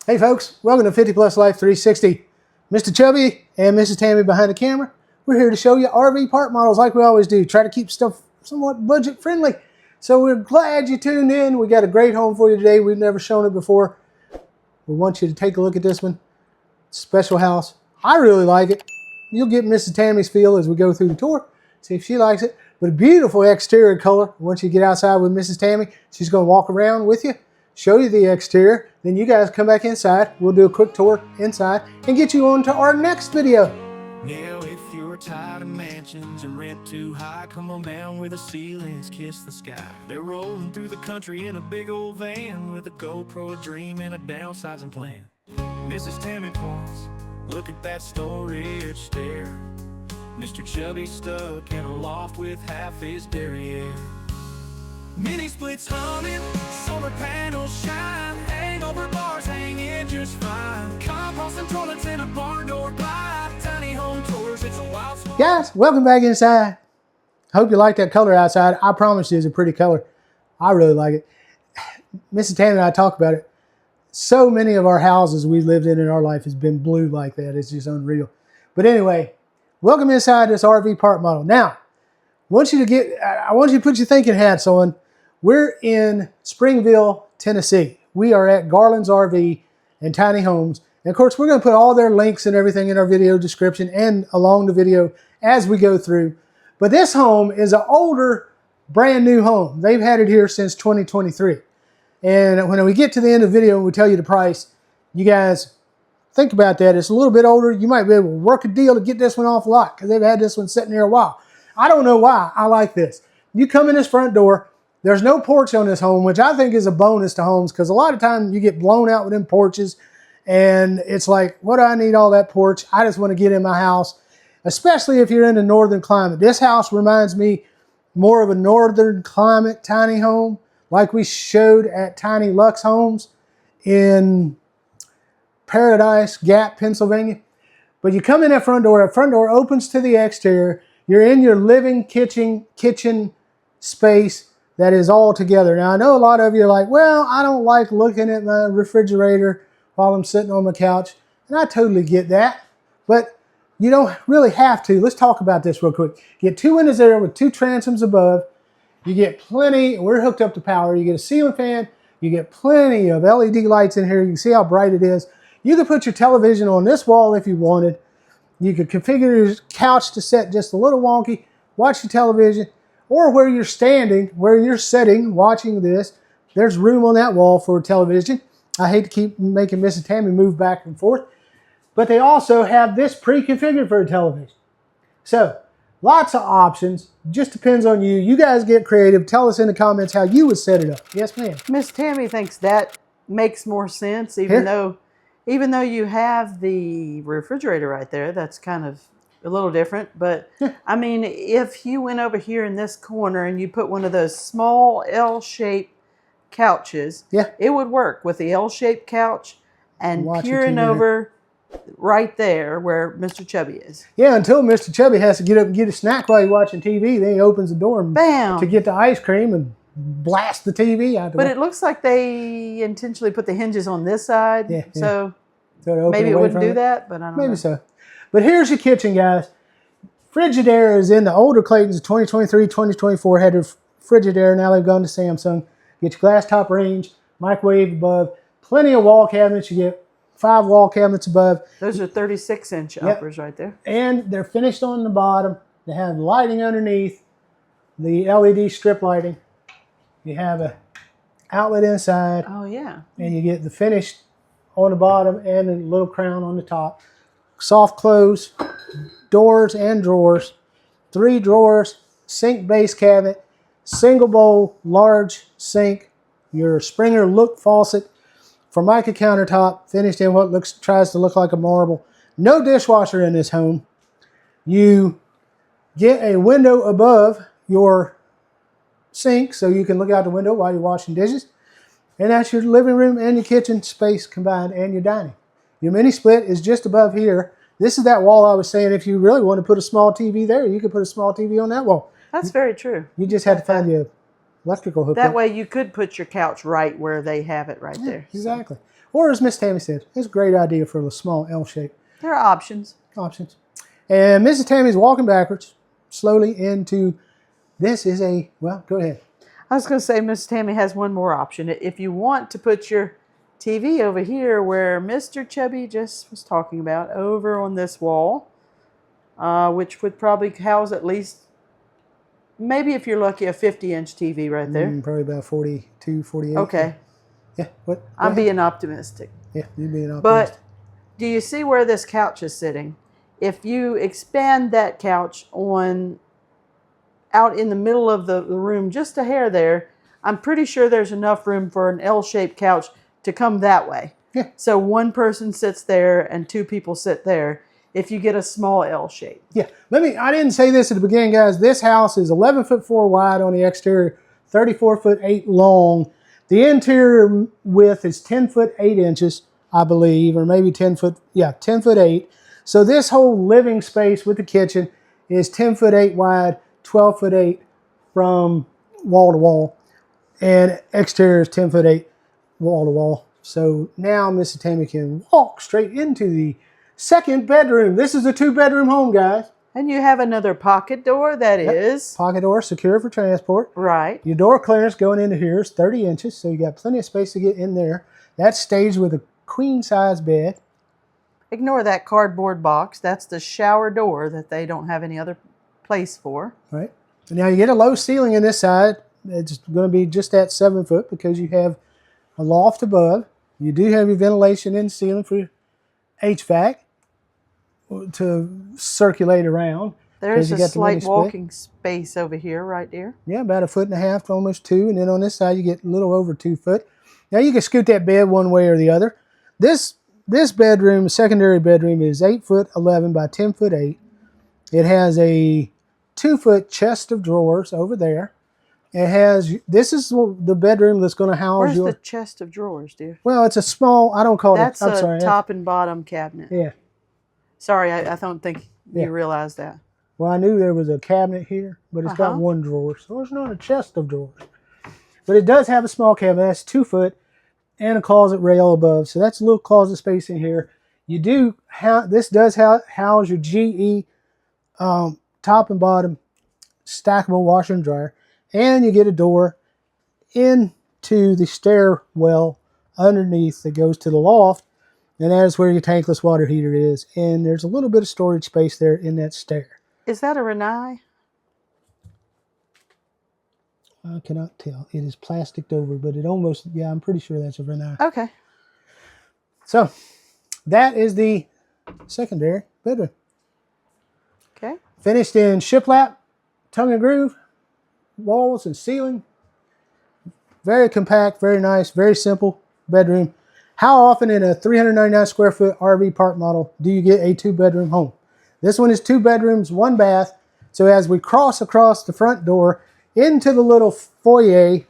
Hey folks, welcome to 50 Plus Life 360. Mr. Chubby and Mrs. Tammy behind the camera. We're here to show you RV park models like we always do. Try to keep stuff somewhat budget friendly. So we're glad you tuned in. We got a great home for you today. We've never shown it before. We want you to take a look at this one. Special house. I really like it. You'll get Mrs. Tammy's feel as we go through the tour. See if she likes it. But a beautiful exterior color. Once you get outside with Mrs. Tammy, she's going to walk around with you, show you the exterior. Then you guys come back inside. We'll do a quick tour inside and get you on to our next video. Now if you're tired of mansions and rent too high, come on down where the ceilings kiss the sky. They're rolling through the country in a big old van with a GoPro, a dream, and a downsizing plan. Mrs. Tammy points, look at that storage stair. Mr. Chubby stuck in a loft with half his derriere. Mini splits humming, solar panels shine, hangover bars hanging just fine. Compost and toilets in a barn door glide, tiny home tours, it's a wild swamp. Guys, welcome back inside. Hope you like that color outside. I promise you it's a pretty color. I really like it. Mrs. Tammy and I talk about it. So many of our houses we lived in our life has been blue like that. It's just unreal. But anyway, welcome inside this RV park model. Now, I want you to put your thinking hats on. We're in Springville, Tennessee. We are at Garlands RV and Tiny Homes. And of course, we're going to put all their links and everything in our video description and along the video as we go through. But this home is an older, brand new home. They've had it here since 2023. And when we get to the end of the video and we tell you the price, you guys think about that. It's a little bit older. You might be able to work a deal to get this one off a lot because they've had this one sitting there a while. I don't know why. I like this. You come in this front door. There's no porch on this home, which I think is a bonus to homes because a lot of times you get blown out with them porches and it's like, what do I need all that porch? I just want to get in my house, especially if you're in a northern climate. This house reminds me more of a northern climate tiny home like we showed at Tiny Lux Homes in Paradise Gap, Pennsylvania. But you come in that front door opens to the exterior. You're in your living kitchen space that is all together. Now, I know a lot of you are like, well, I don't like looking at my refrigerator while I'm sitting on my couch. And I totally get that. But you don't really have to. Let's talk about this real quick. You get two windows there with two transoms above. You get plenty, we're hooked up to power. You get a ceiling fan. You get plenty of LED lights in here. You can see how bright it is. You can put your television on this wall if you wanted. You could configure your couch to set just a little wonky, watch your television, or where you're standing, where you're sitting, watching this, there's room on that wall for a television. I hate to keep making Mrs. Tammy move back and forth, but they also have this pre-configured for a television. So, lots of options, just depends on you. You guys get creative. Tell us in the comments how you would set it up. Yes, ma'am. Miss Tammy thinks that makes more sense, even though you have the refrigerator right there. That's kind of a little different, but I mean, if you went over here in this corner and you put one of those small L-shaped couches, it would work with the L-shaped couch and peering over right there where Mr. Chubby is. Yeah, until Mr. Chubby has to get up and get a snack while he's watching TV. Then he opens the door to get the ice cream and blast the TV out. But it looks like they intentionally put the hinges on this side, so maybe it wouldn't do that, but I don't know. Maybe so. But here's your kitchen, guys. Frigidaire is in the older Claytons, 2023, 2024 had a Frigidaire. Now they've gone to Samsung. Get your glass top range, microwave above, plenty of wall cabinets. You get 5 wall cabinets above. Those are 36-inch uppers right there. And they're finished on the bottom. They have lighting underneath, the LED strip lighting. You have an outlet inside. Oh, yeah. And you get the finished on the bottom and a little crown on the top. Soft close, doors and drawers, 3 drawers, sink base cabinet, single bowl, large sink, your Springer look faucet, Formica countertop, finished in what tries to look like a marble. No dishwasher in this home. You get a window above your sink so you can look out the window while you're washing dishes. And that's your living room and your kitchen space combined and your dining. Your mini split is just above here. This is that wall I was saying if you really want to put a small TV there, you could put a small TV on that wall. That's very true. You just had to find the electrical hookup. That way you could put your couch right where they have it right there. Exactly. Or as Miss Tammy said, it's a great idea for a small L shape. There are options. And Mrs. Tammy's walking backwards slowly into, this is a, well, go ahead. I was going to say Miss Tammy has one more option. If you want to put your TV over here where Mr. Chubby just was talking about, over on this wall, which would probably house at least, maybe if you're lucky, a 50-inch TV right there. Probably about 42, 48. Okay. Yeah, what? I'm being optimistic. Yeah, you're being optimistic. But do you see where this couch is sitting? If you expand that couch on out in the middle of the room, just a hair there, I'm pretty sure there's enough room for an L-shaped couch to come that way. Yeah. So one person sits there and two people sit there if you get a small L shape. Yeah. I didn't say this at the beginning, guys. This house is 11'4" wide on the exterior, 34'8" long. The interior width is 10'8", I believe, or maybe 10'8". So this whole living space with the kitchen is 10'8" wide, 12'8" from wall to wall, and exterior is 10'8" wall to wall. So now Mrs. Tammy can walk straight into the second bedroom. This is a 2-bedroom home, guys. And you have another pocket door that is pocket door, secure for transport. Right. Your door clearance going into here is 30 inches, so you got plenty of space to get in there. That's staged with a queen size bed. Ignore that cardboard box. That's the shower door that they don't have any other place for. Right. Now you get a low ceiling in this side. It's going to be just at 7 foot because you have a loft above. You do have your ventilation in the ceiling for your HVAC to circulate around. There's a slight walking space over here, right there. Yeah, about 1.5 feet to almost 2. And then on this side, you get a little over 2 foot. Now you can scoot that bed one way or the other. This bedroom, secondary bedroom, is 8'11" by 10'8". It has a 2-foot chest of drawers over there. It has, this is the bedroom that's going to house Where's the chest of drawers, dear? Well, it's a small, I don't call that's it, I'm sorry. That's a top and bottom cabinet. Yeah. Sorry, I don't think you realize that. Well, I knew there was a cabinet here, but it's got one drawer, so it's not a chest of drawers. But it does have a small cabinet. That's 2 foot and a closet rail above. So that's a little closet space in here. You do this does house your GE top and bottom stackable washer and dryer, and you get a door into the stairwell underneath that goes to the loft, and that is where your tankless water heater is. And there's a little bit of storage space there in that stair. Is that a Renai? I cannot tell. It is plasticed over, but it almost, yeah, I'm pretty sure that's a Renai. Okay. So that is the secondary bedroom. Okay. Finished in shiplap, tongue and groove, walls and ceiling. Very compact, very nice, very simple bedroom. How often in a 399 square foot RV park model do you get a 2-bedroom home? This one is 2 bedrooms, 1 bath. So as we cross across the front door into the little foyer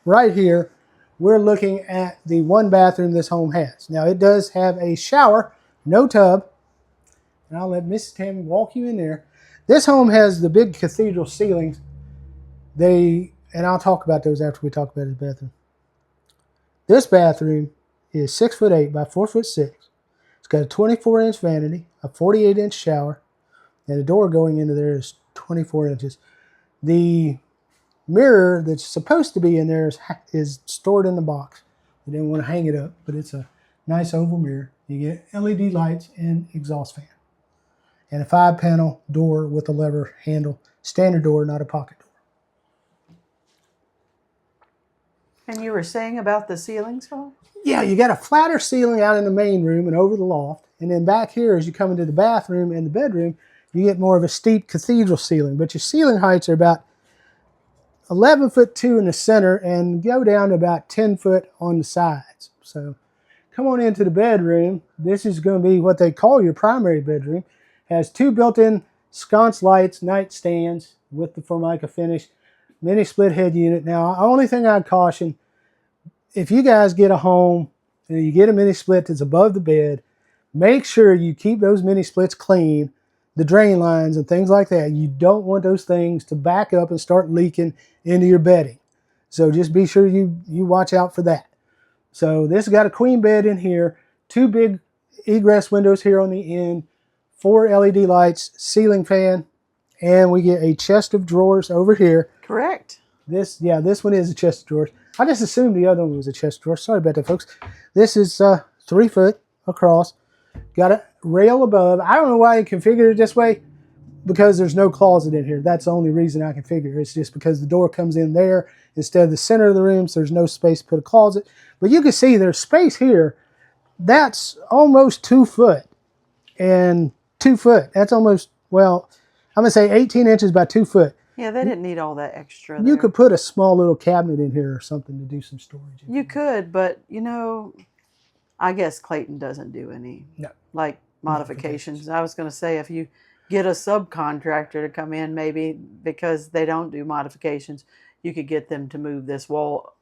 right here, we're looking at the 1 bathroom this home has. Now it does have a shower, no tub, and I'll let Mrs. Tammy walk you in there. This home has the big cathedral ceilings. And I'll talk about those after we talk about his bathroom. This bathroom is 6'8" by 4'6". It's got a 24-inch vanity, a 48-inch shower, and the door going into there is 24 inches. The mirror that's supposed to be in there is stored in the box. We didn't want to hang it up, but it's a nice oval mirror. You get LED lights and exhaust fan. And a 5-panel door with a lever handle. Standard door, not a pocket door. And you were saying about the ceilings, Paul? Yeah, you got a flatter ceiling out in the main room and over the loft. And then back here, as you come into the bathroom and the bedroom, you get more of a steep cathedral ceiling. But your ceiling heights are about 11'2" in the center and go down to about 10 foot on the sides. So come on into the bedroom. This is going to be what they call your primary bedroom. Has 2 built-in sconce lights, nightstands with the Formica finish, mini split head unit. Now, the only thing I'd caution, if you guys get a home and you get a mini split that's above the bed, make sure you keep those mini splits clean, the drain lines and things like that. You don't want those things to back up and start leaking into your bedding. So just be sure you watch out for that. So this has got a queen bed in here, 2 big egress windows here on the end, 4 LED lights, ceiling fan, and we get a chest of drawers over here. Correct. This one is a chest of drawers. I just assumed the other one was a chest of drawers. Sorry about that, folks. This is 3 foot across. Got a rail above. I don't know why you configured it this way, because there's no closet in here. That's the only reason I can figure. It's just because the door comes in there instead of the center of the room, so there's no space to put a closet. But you can see there's space here. That's almost 2 foot. And 2 foot, that's almost, well, I'm going to say 18 inches by 2 foot. Yeah, they didn't need all that extra there. You could put a small little cabinet in here or something to do some storage. You could, but, you know, I guess Clayton doesn't do any, like, modifications. I was going to say, if you get a subcontractor to come in, maybe, because they don't do modifications, you could get them to move this wall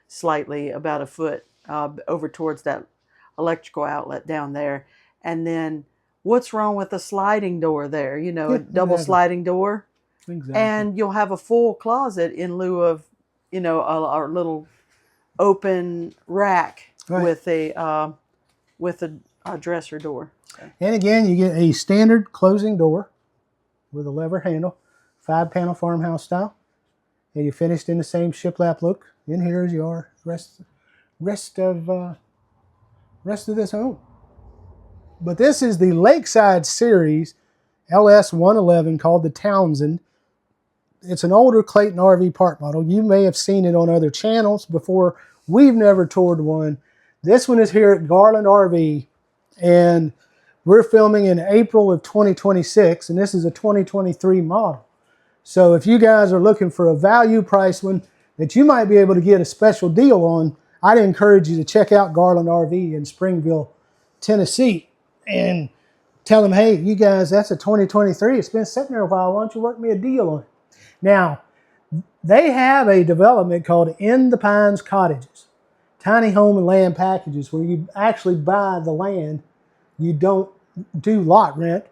slightly, about a foot, over towards that electrical outlet down there. And then what's wrong with a sliding door there? You know, a double sliding door. Exactly. And you'll have a full closet in lieu of, you know, a little open rack with a dresser door. So. And again, you get a standard closing door with a lever handle, 5-panel farmhouse style, and you finished in the same shiplap look in here as you are rest of this home. But this is the Lakeside Series LS 111 called the Townsend. It's an older Clayton RV park model. You may have seen it on other channels before. We've never toured one. This one is here at Garland RV, and we're filming in April of 2026, and this is a 2023 model. So if you guys are looking for a value price one that you might be able to get a special deal on, I'd encourage you to check out Garland RV in Springville, Tennessee, and tell them, hey, you guys, that's a 2023. It's been sitting there a while. Why don't you work me a deal on it? Now, they have a development called In the Pines Cottages, tiny home and land packages, where you actually buy the land. You don't do lot rent.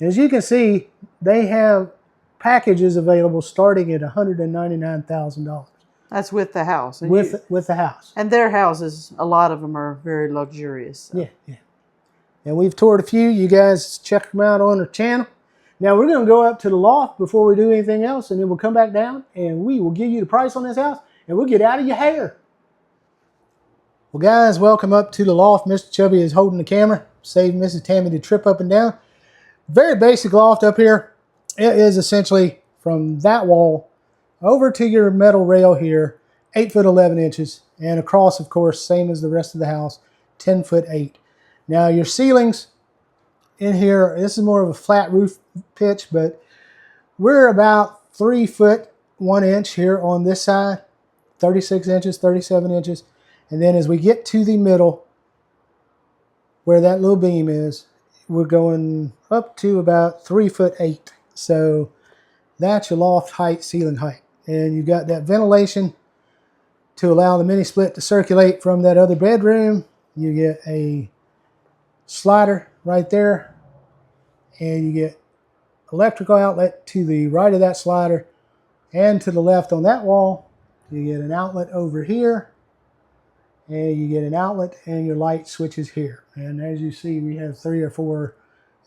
As you can see, they have packages available starting at $199,000. That's with the house. And with the house. And their houses, a lot of them are very luxurious. So. Yeah. And we've toured a few. You guys check them out on our channel. Now we're going to go up to the loft before we do anything else, and then we'll come back down and we will give you the price on this house, and we'll get out of your hair. Well, guys, welcome up to the loft. Mr. Chubby is holding the camera, saving Mrs. Tammy to trip up and down. Very basic loft up here. It is essentially from that wall over to your metal rail here, 8 foot 11 inches, and across, of course, same as the rest of the house, 10 foot 8. Now your ceilings in here, this is more of a flat roof pitch, but we're about 3 foot 1 inch here on this side, 36 inches, 37 inches. And then as we get to the middle, where that little beam is, we're going up to about 3 foot 8. So that's your loft height, ceiling height. And you've got that ventilation to allow the mini split to circulate from that other bedroom. You get a slider right there, and you get electrical outlet to the right of that slider, and to the left on that wall you get an outlet over here, and you get an outlet, and your light switches here. And as you see, we have 3 or 4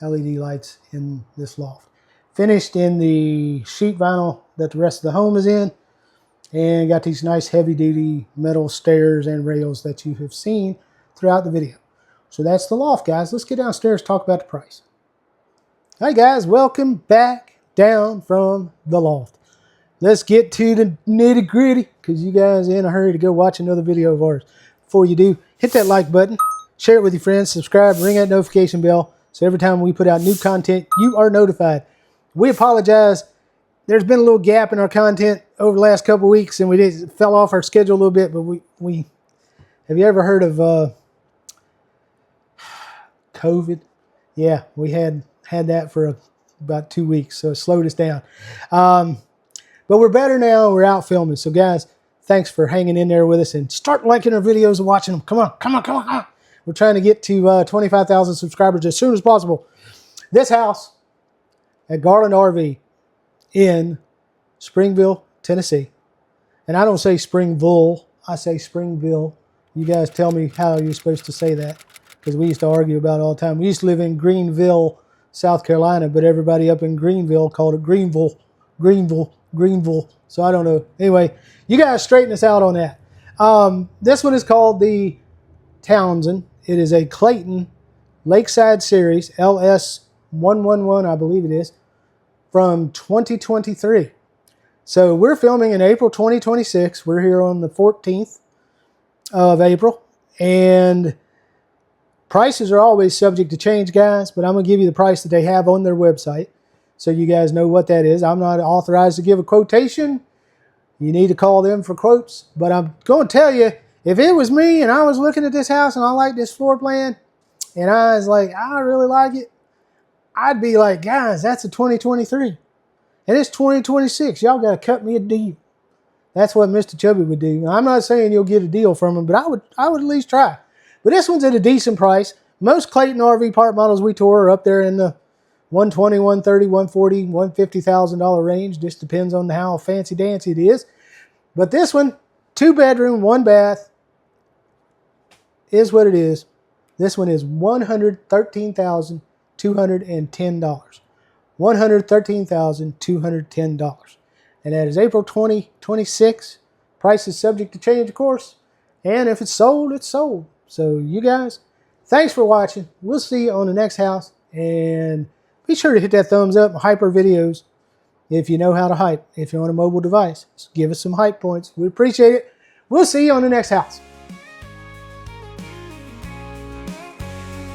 LED lights in this loft, finished in the sheet vinyl that the rest of the home is in, and got these nice heavy duty metal stairs and rails that you have seen throughout the video. So that's the loft, guys. Let's get downstairs and talk about the price. Hi guys, welcome back down from the loft. Let's get to the nitty gritty, because you guys are in a hurry to go watch another video of ours. Before you do, hit that like button, share it with your friends, subscribe, ring that notification bell, so every time we put out new content, you are notified. We apologize. There's been a little gap in our content over the last couple of weeks, and we fell off our schedule a little bit, but we have you ever heard of COVID? Yeah, we had that for about 2 weeks, so it slowed us down. But we're better now. We're out filming. So guys, thanks for hanging in there with us, and start liking our videos and watching them. Come on. We're trying to get to 25,000 subscribers as soon as possible. This house at Garland RV in Springville, Tennessee. And I don't say Springville, I say Springville. You guys tell me how you're supposed to say that, because we used to argue about it all the time. We used to live in Greenville, South Carolina, but everybody up in Greenville called it Greenville, Greenville, Greenville. So I don't know. Anyway, you guys straighten us out on that. This one is called the Townsend. It is a Clayton Lakeside Series, LS111, I believe it is, from 2023. So we're filming in April 2026. We're here on the 14th of April, and prices are always subject to change, guys, but I'm going to give you the price that they have on their website so you guys know what that is. I'm not authorized to give a quotation. You need to call them for quotes, but I'm going to tell you, if it was me and I was looking at this house and I like this floor plan and I was like, I really like it, I'd be like, guys, that's a 2023 and it's 2026. Y'all got to cut me a deal. That's what Mr. Chubby would do. Now, I'm not saying you'll get a deal from him, but I would at least try. But this one's at a decent price. Most Clayton RV Park models we tour are up there in the $120,000, $130,000, $140,000, $150,000 range. Just depends on how fancy dancy it is. But this one, 2 bedroom, 1 bath, is what it is. This one is $113,210. $113,210. And that is April 2026. Price is subject to change, of course. And if it's sold, it's sold. So you guys, thanks for watching. We'll see you on the next house. And be sure to hit that thumbs up and hype our videos if you know how to hype. If you're on a mobile device, just give us some hype points. We appreciate it. We'll see you on the next house.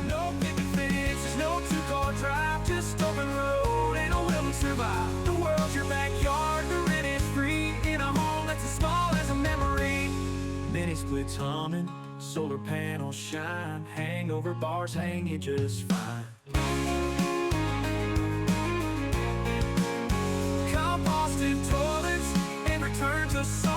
No picket fences, no 2-car drive, just open road and a will to survive. The world's your backyard, the rent is free in a home that's as small as a memory. Mini splits humming, solar panels shine, hangover bars hang you just fine. Composted toilets and return to sun.